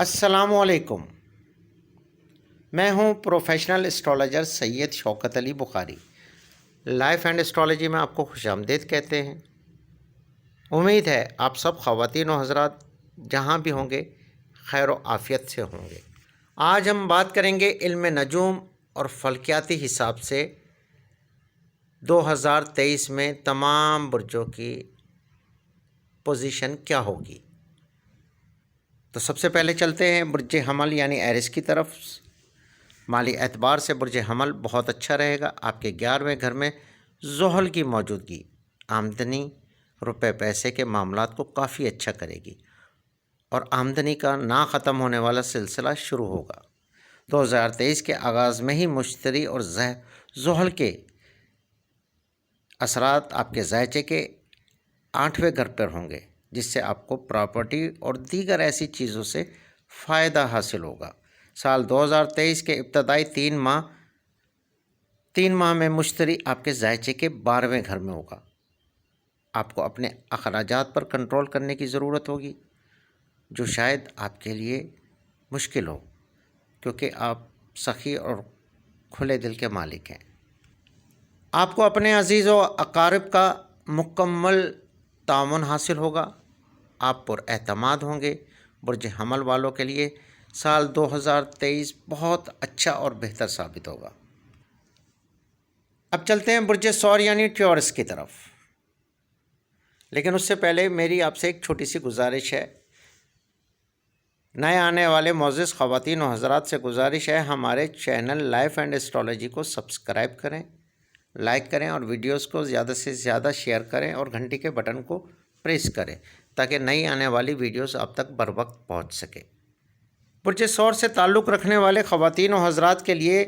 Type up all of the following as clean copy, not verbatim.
السلام علیکم۔ میں ہوں professional astrologer Syed Shaukat Ali Bukhari. Life and astrology میں آپ کو خوش آمدید کہتے ہیں۔ امید ہے آپ سب خواتین و حضرات جہاں بھی ہوں گے خیر و عافیت سے ہوں گے۔ آج ہم بات کریں گے علم نجوم اور فلکیاتی حساب سے 2023 میں تمام برجوں کی پوزیشن کیا ہوگی۔ تو سب سے پہلے چلتے ہیں برج حمل یعنی ایرس کی طرف۔ مالی اعتبار سے برج حمل بہت اچھا رہے گا۔ آپ کے 11ویں گھر میں زحل کی موجودگی آمدنی روپے پیسے کے معاملات کو کافی اچھا کرے گی اور آمدنی کا نہ ختم ہونے والا سلسلہ شروع ہوگا۔ 2023 کے آغاز میں ہی مشتری اور زحل کے اثرات آپ کے ذائچے کے 8ویں گھر پر ہوں گے، جس سے آپ کو پراپرٹی اور دیگر ایسی چیزوں سے فائدہ حاصل ہوگا۔ سال 2023 کے ابتدائی 3 ماہ میں مشتری آپ کے ذائچے کے 12ویں گھر میں ہوگا۔ آپ کو اپنے اخراجات پر کنٹرول کرنے کی ضرورت ہوگی، جو شاید آپ کے لیے مشکل ہو، کیونکہ آپ سخی اور کھلے دل کے مالک ہیں۔ آپ کو اپنے عزیز و اقارب کا مکمل تعاون حاصل ہوگا۔ آپ پر اعتماد ہوں گے۔ برج حمل والوں کے لیے سال 2023 بہت اچھا اور بہتر ثابت ہوگا۔ اب چلتے ہیں برج ثور یعنی ٹیورس کی طرف، لیکن اس سے پہلے میری آپ سے ایک چھوٹی سی گزارش ہے۔ نئے آنے والے معزز خواتین و حضرات سے گزارش ہے، ہمارے چینل لائف اینڈ اسٹرالوجی کو سبسکرائب کریں، لائک کریں اور ویڈیوز کو زیادہ سے زیادہ شیئر کریں اور گھنٹی کے بٹن کو پریس کریں تاکہ نئی آنے والی ویڈیوز آپ تک بر وقت پہنچ سکے۔ برج ثور سے تعلق رکھنے والے خواتین و حضرات کے لیے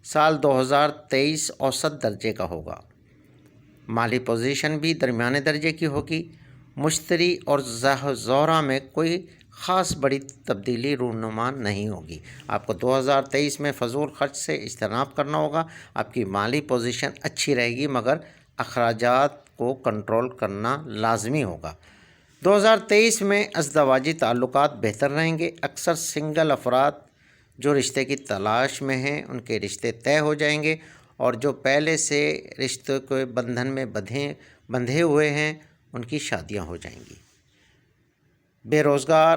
سال 2023 اوسط درجے کا ہوگا۔ مالی پوزیشن بھی درمیانے درجے کی ہوگی۔ مشتری اور زہرہ میں کوئی خاص بڑی تبدیلی رونما نہیں ہوگی۔ آپ کو 2023 میں فضول خرچ سے اجتناب کرنا ہوگا۔ آپ کی مالی پوزیشن اچھی رہے گی، مگر اخراجات کو کنٹرول کرنا لازمی ہوگا۔ 2023 میں ازدواجی تعلقات بہتر رہیں گے۔ اکثر سنگل افراد جو رشتے کی تلاش میں ہیں ان کے رشتے طے ہو جائیں گے، اور جو پہلے سے رشتے کے بندھن میں بندھے ہوئے ہیں ان کی شادیاں ہو جائیں گی۔ بے روزگار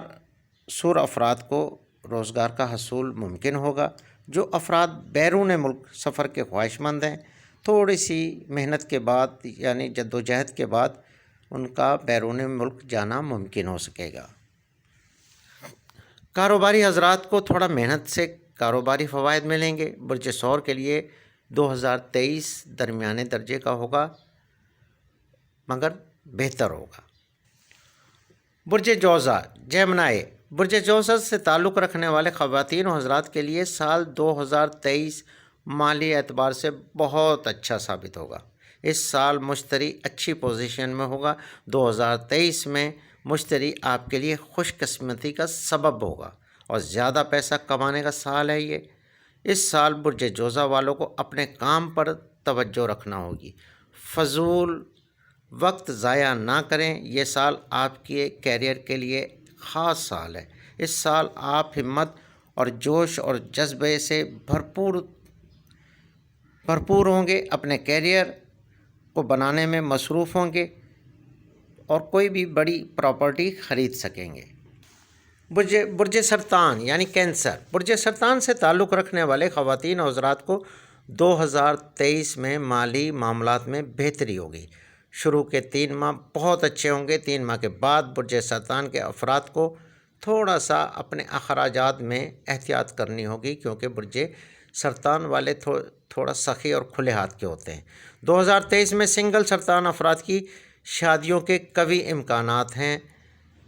سور افراد کو روزگار کا حصول ممکن ہوگا۔ جو افراد بیرون ملک سفر کے خواہش مند ہیں، تھوڑی سی محنت کے بعد یعنی جدوجہد کے بعد ان کا بیرون ملک جانا ممکن ہو سکے گا۔ کاروباری حضرات کو تھوڑا محنت سے کاروباری فوائد ملیں گے۔ برج ثور کے لیے 2023 درمیانے درجے کا ہوگا، مگر بہتر ہوگا۔ برج جوزا جیمنائی، برج جوزا سے تعلق رکھنے والے خواتین و حضرات کے لیے سال 2023 مالی اعتبار سے بہت اچھا ثابت ہوگا۔ اس سال مشتری اچھی پوزیشن میں ہوگا۔ 2023 میں مشتری آپ کے لیے خوش قسمتی کا سبب ہوگا اور زیادہ پیسہ کمانے کا سال ہے یہ۔ اس سال برج جوزا والوں کو اپنے کام پر توجہ رکھنا ہوگی۔ فضول وقت ضائع نہ کریں۔ یہ سال آپ کے کیریئر کے لیے خاص سال ہے۔ اس سال آپ ہمت اور جوش اور جذبے سے بھرپور ہوں گے، اپنے کیریئر کو بنانے میں مصروف ہوں گے اور کوئی بھی بڑی پراپرٹی خرید سکیں گے۔ برج سرطان یعنی کینسر، برج سرطان سے تعلق رکھنے والے خواتین و حضرات کو 2023 میں مالی معاملات میں بہتری ہوگی۔ شروع کے 3 ماہ بہت اچھے ہوں گے۔ 3 ماہ کے بعد برج سرطان کے افراد کو تھوڑا سا اپنے اخراجات میں احتیاط کرنی ہوگی، کیونکہ برج سرطان والے تھوڑا سخی اور کھلے ہاتھ کے ہوتے ہیں۔ 2023 میں سنگل سرطان افراد کی شادیوں کے قوی امکانات ہیں۔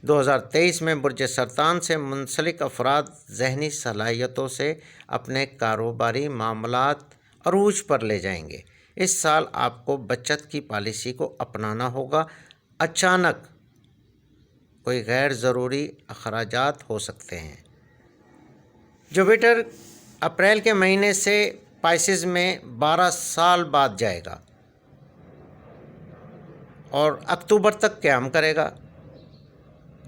2023 میں برج سرطان سے منسلک افراد ذہنی صلاحیتوں سے اپنے کاروباری معاملات عروج پر لے جائیں گے۔ اس سال آپ کو بچت کی پالیسی کو اپنانا ہوگا۔ اچانک کوئی غیر ضروری اخراجات ہو سکتے ہیں۔ جوپیٹر اپریل کے مہینے سے پائسز میں 12 سال بعد جائے گا اور اکتوبر تک قیام کرے گا۔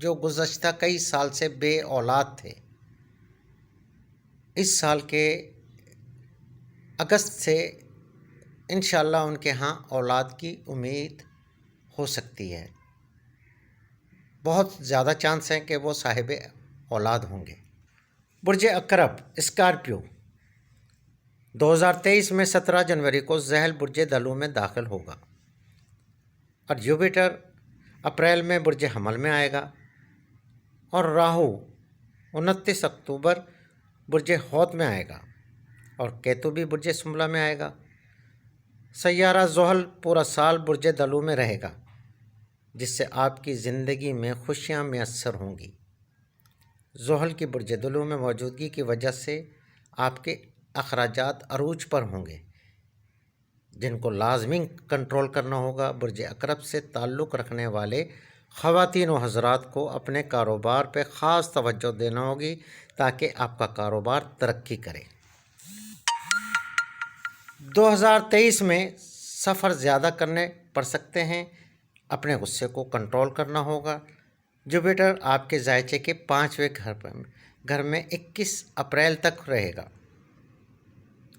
جو گزشتہ کئی سال سے بے اولاد تھے، اس سال کے اگست سے انشاءاللہ ان کے ہاں اولاد کی امید ہو سکتی ہے۔ بہت زیادہ چانس ہیں کہ وہ صاحب اولاد ہوں گے۔ برج عقرب اسکارپیو 2023 میں 17 جنوری کو ذیل برج دلو میں داخل ہوگا اور جوپیٹر اپریل میں برج حمل میں آئے گا اور راہو 29 اکتوبر برج حوت میں آئے گا اور کیتو بھی برج سنبلہ میں آئے گا۔ سیارہ زحل پورا سال برج دلو میں رہے گا، جس سے آپ کی زندگی میں خوشیاں میسر ہوں گی۔ زحل کی برج دلو میں موجودگی کی وجہ سے آپ کے اخراجات عروج پر ہوں گے، جن کو لازمی کنٹرول کرنا ہوگا۔ برج عقرب سے تعلق رکھنے والے خواتین و حضرات کو اپنے کاروبار پہ خاص توجہ دینا ہوگی تاکہ آپ کا کاروبار ترقی کرے۔ 2023 میں سفر زیادہ کرنے پڑ سکتے ہیں، اپنے غصے کو کنٹرول کرنا ہوگا۔ جوپیٹر آپ کے ذائچے کے 5ویں گھر میں 21 اپریل تک رہے گا۔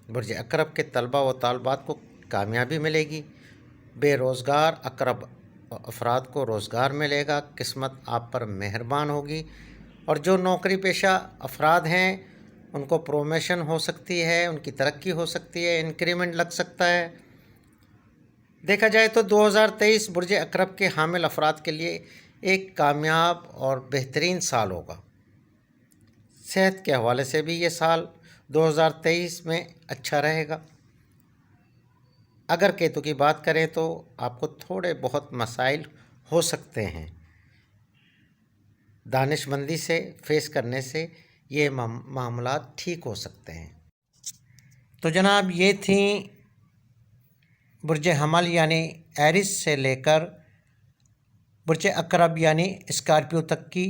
برج عقرب کے طلبہ و طالبات کو کامیابی ملے گی۔ بے روزگار عقرب افراد کو روزگار ملے گا، قسمت آپ پر مہربان ہوگی، اور جو نوکری پیشہ افراد ہیں ان کو پروموشن ہو سکتی ہے، ان کی ترقی ہو سکتی ہے، انکریمنٹ لگ سکتا ہے۔ دیکھا جائے تو 2023 برج عقرب کے حامل افراد کے لیے ایک کامیاب اور بہترین سال ہوگا۔ صحت کے حوالے سے بھی یہ سال 2023 میں اچھا رہے گا۔ اگر کیتو کی بات کریں تو آپ کو تھوڑے بہت مسائل ہو سکتے ہیں، دانش مندی سے فیس کرنے سے یہ معاملات ٹھیک ہو سکتے ہیں۔ تو جناب یہ تھیں برج حمل یعنی ایریس سے لے کر برج عقرب یعنی اسکارپیو تک کی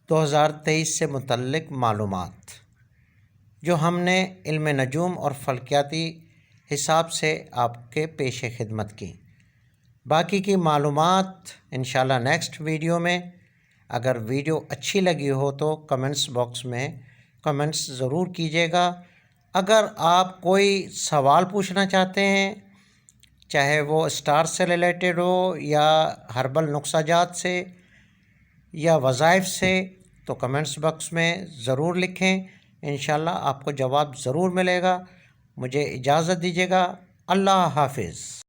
2023 سے متعلق معلومات، جو ہم نے علم نجوم اور فلکیاتی حساب سے آپ کے پیش خدمت کی۔ باقی کی معلومات انشاءاللہ نیکسٹ ویڈیو میں۔ اگر ویڈیو اچھی لگی ہو تو کمنٹس باکس میں کمنٹس ضرور کیجیے گا۔ اگر آپ کوئی سوال پوچھنا چاہتے ہیں، چاہے وہ اسٹار سے ریلیٹڈ ہو یا ہربل نسخہ جات سے یا وظائف سے، تو کمنٹس باکس میں ضرور لکھیں، انشاءاللہ آپ کو جواب ضرور ملے گا۔ مجھے اجازت دیجیے گا۔ اللہ حافظ۔